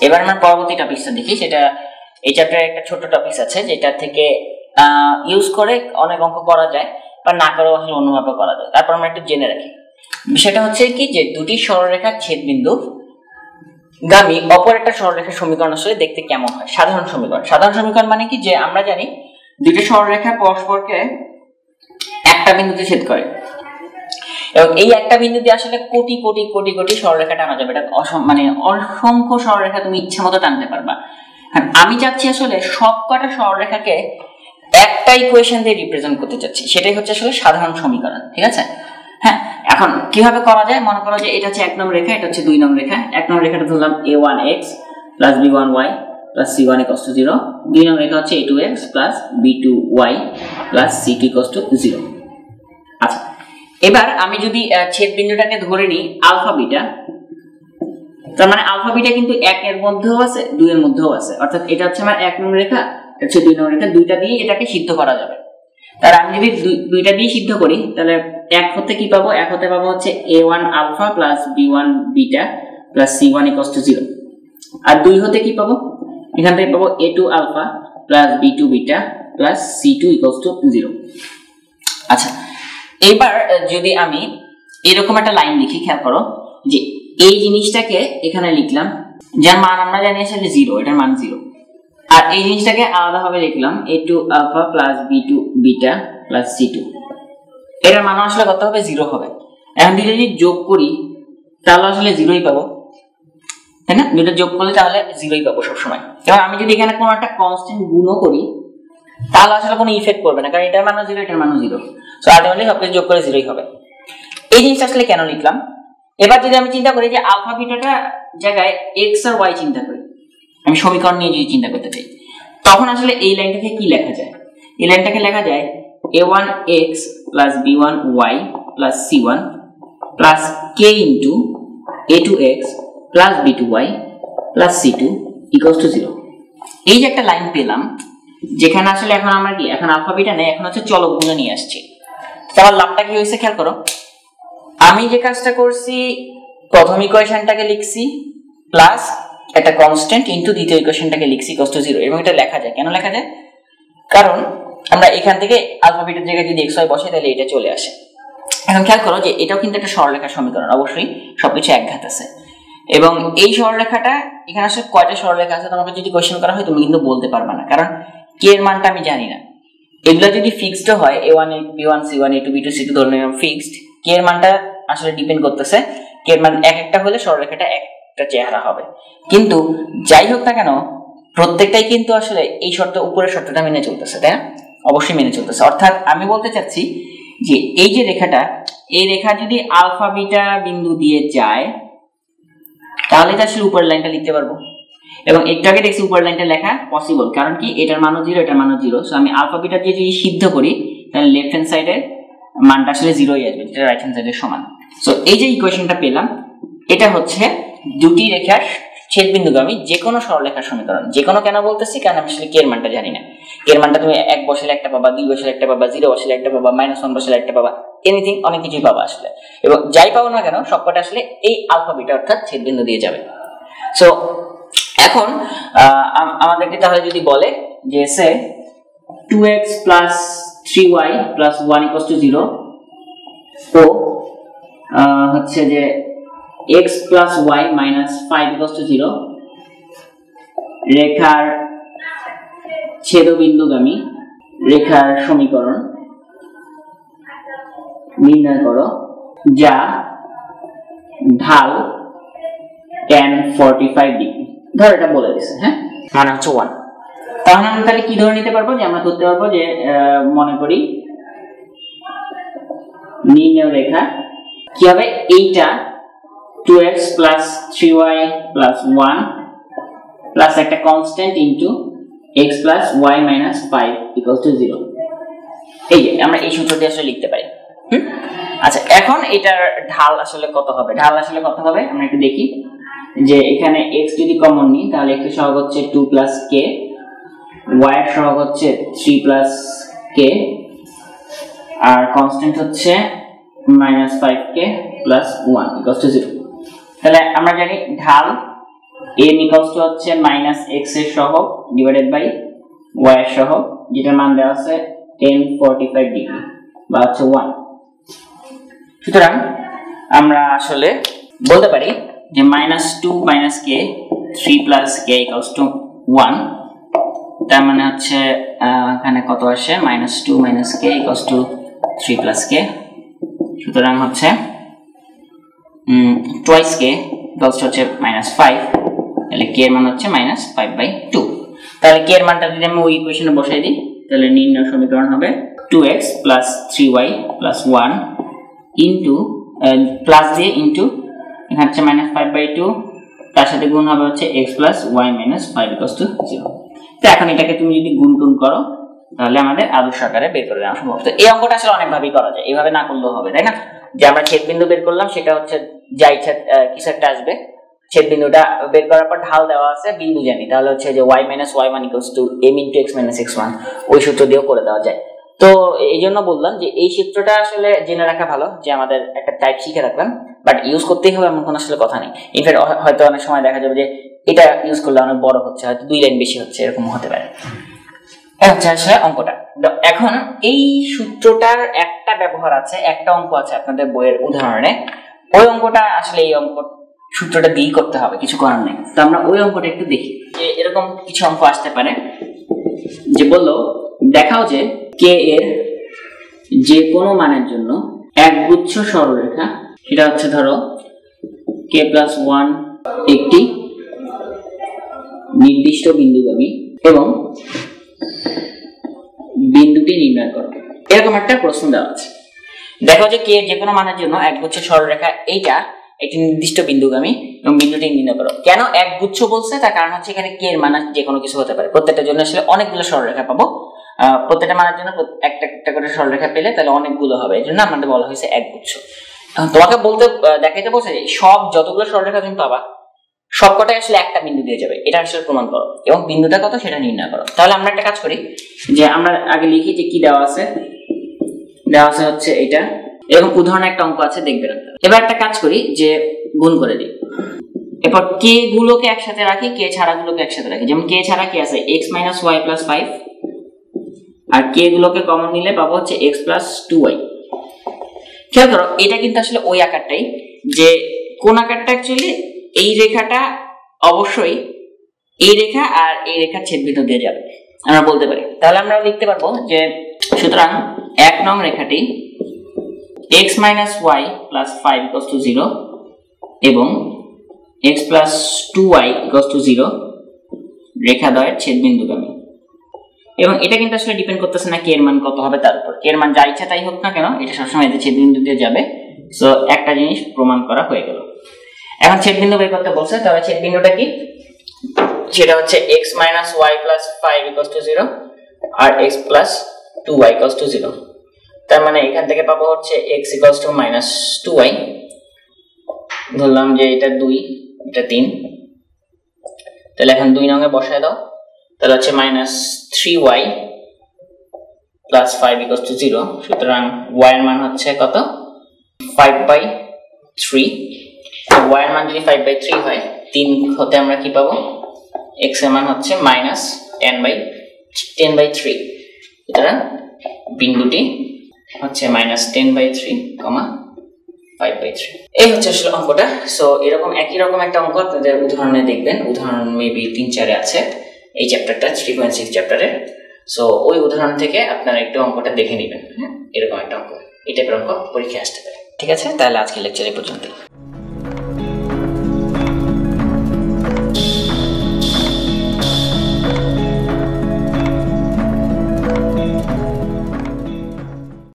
এবার আমরা পরবর্তী টপিকটা দেখি, সেটা এই চ্যাপ্টারে একটা ছোট টপিক আছে যেটা থেকে ইউজ করে অনেক অঙ্ক করা যায় বা না করেও আসলে অন্যভাবে করা যায়। তারপর আমরা একটু জেনে রাখি বিষয়টা হচ্ছে কি, যে দুটি সরলরেখার ছেদবিন্দু গামী অপর একটা সরলরেখার সমীকরণ আসলে দেখতে কেমন হয়। সাধারণ সমীকরণ, সাধারণ সমীকরণ মানে কি, যে আমরা জানি দুটি সরলরেখা পরস্পরকে একটা বিন্দুতে ছেদ করে এবং এই একটা বিন্দু দিয়ে আসলে কোটি কোটি কোটি কোটি সরলরেখা টানা যাবে। এটা মানে অসংখ্য সরলরেখা তুমি ইচ্ছা মতো টানতে পারবা। আমি চাচ্ছি আসলে সবকটা সরলরেখাকে একটা ইকুয়েশন দিয়ে রিপ্রেজেন্ট করতে চাচ্ছি, সেটাই হচ্ছে আসলে সাধারণ সমীকরণ। ঠিক আছে? হ্যাঁ, এখন কিভাবে করা যায়, মনে করো যে এটা হচ্ছে 1 নং রেখা, এটা হচ্ছে 2 নং রেখা। 1 নং রেখাটা ধরলাম a1x plus b1y plus c1 = 0। 2 নং রেখা হচ্ছে a2x plus b2y plus c2 = 0। আচ্ছা, এবার আমি যদি ছেদ বিন্দুটাকে ধরে নিই আলফা বিটা, তার মানে আলফা বিটা কিন্তু 1 এর মধ্যেও আছে 2 এর মধ্যেও আছে, অর্থাৎ এটা হচ্ছে আমার 1 নং রেখা, এটা হচ্ছে 2 নং রেখা, দুইটা দিয়ে এটাকে সিদ্ধ করা যাবে। তার আমি যদি দুইটা দিয়ে সিদ্ধ করি তাহলে 1 হতে কি পাবো, 1 হতে পাবো হচ্ছে a1 alpha plus b1 beta plus c1 = 0। আর 2 হতে কি পাবো, এখান থেকে পাবো a2 alpha plus b2 beta plus c2 = 0। আচ্ছা, এবার যদি আমি এরকম একটা লাইন লিখি, খেয়াল করো যে এই জিনিসটাকে এখানে লিখলাম, যার মান আমরা জানি আসলে 0, এটার মান 0। আর এই জিনিসটাকে আলাদাভাবে লিখলাম a2 alpha plus b2 beta plus c2, এটার মান আসলে কত হবে, 0 হবে। এখন দুটো যদি যোগ করি তাহলে আসলে 0ই পাবো, তাই না? দুটো যোগ করলে তাহলে 0ই পাবো সবসময়। এবার আমি যদি এখানে কোনো একটা কনস্ট্যান্ট গুণও করি তাহলে আসলে কোনো ইফেক্ট করবে না, কারণ এটার মানও 0, এটার মানও 0। সো আলটিমেটলি সবকিছু যোগ করে 0ই হবে। এই জিনিসটা আসলে কেন লিখলাম? এবার যদি আমি চিন্তা করি যে আলফা বিটাটা জায়গায় x আর y চিন্তা করি, আমি সমীকরণ নিয়ে যদি চিন্তা করতে চাই, তখন আসলে এই লাইনটাকে কি লেখা যায়? এই লাইনটাকে লেখা যায় a1x plus b1y plus c1 plus k into a2x plus b2y plus c2 = 0। এই যে একটা লাইন পেলাম, যেখানে আসলে এখন আমরা কি, এখন আলফা বিটা নেই, এখন হচ্ছে চলক গুণে নিয়ে আসছি। তাহলে লাভটা কি হয়েছে খেয়াল করো, আমি যে কাজটা করছি প্রথম ইকুয়েশনটাকে লিখছি প্লাস একটা কনস্ট্যান্ট ইনটু দ্বিতীয় ইকুয়েশনটাকে লিখছি = 0, এবং এটা লেখা যায়। কেন লেখা যায়? কারণ আমরা এখান থেকে আলফা বিটার জায়গায় যদি xy বসাই তাহলে এটা চলে আসে। এখন খেয়াল করো যে এটাও কিন্তু একটা সরলরেখার সমীকরণ, অবশ্যই সবকিছু একঘাত আছে। এবং এই সরলরেখাটা এখানে আসলে কয়টা সরলরেখা আছে তোমাকে যদি কোশ্চেন করা হয় তুমি কিন্তু বলতে পারবে না, কারণ k এর মানটা আমি জানি না। এগুলো যদি ফিক্সড হয় a1 b1 c1 a2 b2 c2 ধরে নিলাম ফিক্সড, k এর মানটা আসলে ডিপেন্ড করতেছে, k এর মান এক একটা হলে সরলরেখাটা একটা চেহারা হবে। কিন্তু যাই হোক না কেন প্রত্যেকটাই কিন্তু আসলে এই শর্ত, উপরের শর্তটা মেনে চলতেছে, তাই না? অবশ্যই মেনে চলতেছে। অর্থাৎ আমি বলতে চাচ্ছি যে এই যে রেখাটা, এই রেখা যদি আলফা বিটা বিন্দু দিয়ে যায় তাহলে তো আসলে উপরের লাইনটা লিখতে পারবো, এবং একটু আগে দেখছি উপরের লাইনটা লেখা পসিবল, কারণ কি এটার মানও 0, এটার মানও 0। সো আমি আলফা বিটা দিয়ে যদি সিদ্ধ করি তাহলে লেফট হ্যান্ড সাইডের মানটা আসলে 0ই আসবে, যেটা রাইট হ্যান্ড সাইডের সমান। সো এই যে ইকুয়েশনটা পেলাম, এটা হচ্ছে দুটি রেখার ছেদবিন্দুগামী যে কোনো সরলরেখার সমীকরণ। যে কোনো কেন বলতেছি, কারণ আমি আসলে k এর মানটা জানি না। k এর মানটা তুমি 1 বসালে একটা পাবা, 2 বসালে একটা পাবা, 0 বসালে একটা পাবা, -1 বসালে একটা পাবা, এনিথিং, অনেক কিছুই পাবা আসলে। এবং যাই পাবো না কেন সবকটা আসলে এই আলফা বিটা অর্থাৎ ছেদবিন্দু দিয়ে যাবে। সো এখন আমাদেরকে তাহলে যদি বলে যে সে 2x প্লাস 3y প্লাস 1 = 0 ও হচ্ছে যে x প্লাস y মাইনাস 5 = 0 রেখার ছেদবিন্দুগামী রেখার সমীকরণ নির্ণয় করো যা ঢাল tan 45 ডিগ্রি, ধর এটা বলে দিছে। হ্যাঁ, মানে হচ্ছে 1। তাহলে আমরা তাহলে কি ধরে নিতে পারবো, যে আমরা ধরতে পারবো যে মনে করি নির্ণয় রেখা কি হবে, এইটা 2x plus 3y plus 1 plus একটা constant into x plus y minus 5 = 0। এই যে আমরা এই সূত্র দিয়ে আসলে লিখতে পারি। আচ্ছা, এখন এটার ঢাল আসলে কত হবে? ঢাল আসলে কত হবে আমরা একটু দেখি, যে এখানে x যদি কমন নিই তাহলে x এর সহগ হচ্ছে 2 প্লাস k, y এর সহগ হচ্ছে 3 প্লাস k, আর কনস্ট্যান্ট হচ্ছে -5k প্লাস 1 = 0। তাহলে আমরা জানি ঢাল a ইকুয়ালস টু হচ্ছে -x এর সহগ ডিভাইডেড বাই y এর সহগ, যেটার মান দেওয়া আছে 1045 ডিগ্রি বা হচ্ছে 1। সুতরাং আমরা আসলে বলতে পারি যে -2 - k 3 + k = 1, তার মানে হচ্ছে এখানে কত আসে -2 - k = 3 + k। সুতরাং হচ্ছে twice k হচ্ছে -5, তাহলে k এর মান হচ্ছে -5/2। তাহলে k এর মানটা যদি আমি ওই ইকুয়েশনে বসাই দিই তাহলে নির্ণয় সমীকরণ হবে 2x + 3y + 1 ইনটু প্লাস দিয়ে ইনটু এখানে হচ্ছে -5/2, তার সাথে গুণ হবে হচ্ছে x + y - 5 = 0। তো এখন এটাকে তুমি যদি গুণ করো তাহলে আমাদের আদর্শ আকারে বের করে নেওয়া সম্ভব। তো এই অঙ্কটা আসলে অনেকভাবেই করা যায়, এইভাবে না করলেও হবে, তাই না? যে আমরা ছেদবিন্দু বের করলাম, সেটা হচ্ছে যা ইচ্ছা কিছু একটা আসবে, ছেদবিন্দুটা বের করার পর ঢাল দেওয়া আছে, বিন্দু জানি, তাহলে হচ্ছে যে y - y1 = m × x - x1, ওই সূত্র দিয়েও করে দেওয়া যায়। তো এই জন্য বললাম যে এই সূত্রটা আসলে জেনে রাখা ভালো, যে আমাদের একটা টাইপ শিখে রাখলাম, বাট ইউজ করতেই হবে এমন কোনো আসলে কথা নেই। ইনফ্যাক্ট হয়তো অনেক সময় দেখা যাবে যে এটা ইউজ করলে অনেক বড় হচ্ছে, হয়তো 2 লাইন বেশি হচ্ছে, এরকম হতে পারে। আচ্ছা আসলে অঙ্কটা এখন এই সূত্রটার একটা ব্যবহার আছে, একটা অঙ্ক আছে আপনাদের বইয়ের উদাহরণে, ওই অঙ্কটা আসলে এই অঙ্ক সূত্রটা দিয়েই করতে হবে, কিছু করার নেই। তো আমরা ওই অঙ্কটা একটু দেখি, যে এরকম কিছু অঙ্ক আসতে পারে যে বললো দেখাও যে k এর যে কোনো মানের জন্য একগুচ্ছ সরলরেখা, সেটা হচ্ছে ধরো k + 1 একটি নির্দিষ্ট বিন্দুগামী এবং বিন্দুটি নির্ণয় করো, এরকম একটা প্রশ্ন দেওয়া আছে। দেখো যে k এর যে কোনো মানের জন্য একগুচ্ছ সরলরেখা এইটা একটি নির্দিষ্ট বিন্দুগামী এবং বিন্দুটি নির্ণয় করো। কেন একগুচ্ছ বলছে? তার কারণ হচ্ছে এখানে k এর মান যে কোনো কিছু হতে পারে, প্রত্যেকটার জন্য আসলে অনেকগুলো সরলরেখা পাবো, প্রত্যেকটা মানের জন্য একটা একটা করে সরলরেখা পেলে তাহলে অনেকগুলো হবে, এই জন্য আমাদের বলা হয়েছে একগুচ্ছ। তোমাকে বলতে দেখাইতে বলছে যে সব যতগুলো সরলরেখা তুমি পাবা সবকটাই আসলে একটা বিন্দু দিয়ে যাবে, এটা আসলে প্রমাণ করো এবং বিন্দুটা কত সেটা নির্ণয় করো। তাহলে আমরা একটা কাজ করি, যে আমরা আগে লিখি যে কি দেওয়া আছে, দেওয়া আছে হচ্ছে এটা, এরকম উদাহরণে একটা অঙ্ক আছে, দেখবেন। এবার একটা কাজ করি যে গুণ করে দিই, এরপর k গুলোকে একসাথে রাখি, k ছাড়া গুলোকে একসাথে রাখি। যেমন k ছাড়া কি আছে x - y + 5, আর k গুলোকে কমন নিলে পাবো হচ্ছে x + 2y। খেয়াল করো এটা কিন্তু আসলে ওই আকারটাই, যে কোন আকারটা অ্যাকচুয়ালি এই রেখাটা অবশ্যই এই রেখা আর এই রেখার ছেদবিন্দু দিয়ে যাবে, আমরা বলতে পারি। তাহলে আমরা লিখতে পারবো যে সুতরাং 1 নং রেখাটি x - y + 5 = 0 এবং x + 2y = 0 রেখাদ্বয়ের ছেদবিন্দুগামী। এবং এটা কিন্তু আসলে ডিপেন্ড করতেছে না k এর মান কত হবে তার উপর, k এর মান যা ইচ্ছা তাই হোক না কেন, এটা সবসময় এদের ছেদবিন্দু দিয়ে যাবে। সো একটা জিনিস প্রমাণ করা হয়ে গেল। এখন ছেদবিন্দু বের করতে বলছে, তাহলে ছেদবিন্দুটা কি, সেটা হচ্ছে x - y + 5 = 0 আর x + 2y = 0। তার মানে এখান থেকে পাবো হচ্ছে x = -2y, ধরলাম যে এটা 2 এটা 3, তাহলে এখন 2 নং এ বসায় দাও, তাহলে হচ্ছে -3y + 5 = 0। সুতরাং y এর মান হচ্ছে কত 5/3, y এর মান যদি 5/3 হয় 3 হতে আমরা কি পাবো, x এর মান হচ্ছে -10/3। সুতরাং বিন্দুটি হচ্ছে -10/3, 5/3। এই হচ্ছে আসলে অঙ্কটা। সো এরকম একই রকম একটা অঙ্ক আপনাদের উদাহরণে দেখবেন, উদাহরণ মেবি 3-4 আছে এই চ্যাপ্টারটা, 3.6 চ্যাপ্টারে। সো ওই উদাহরণ থেকে আপনারা একটু অঙ্কটা দেখে নেবেন। হ্যাঁ, এরকম একটা অঙ্ক, এই টাইপের অঙ্ক পরীক্ষায় আসতে পারে। ঠিক আছে, তাহলে আজকের লেকচার এই পর্যন্ত।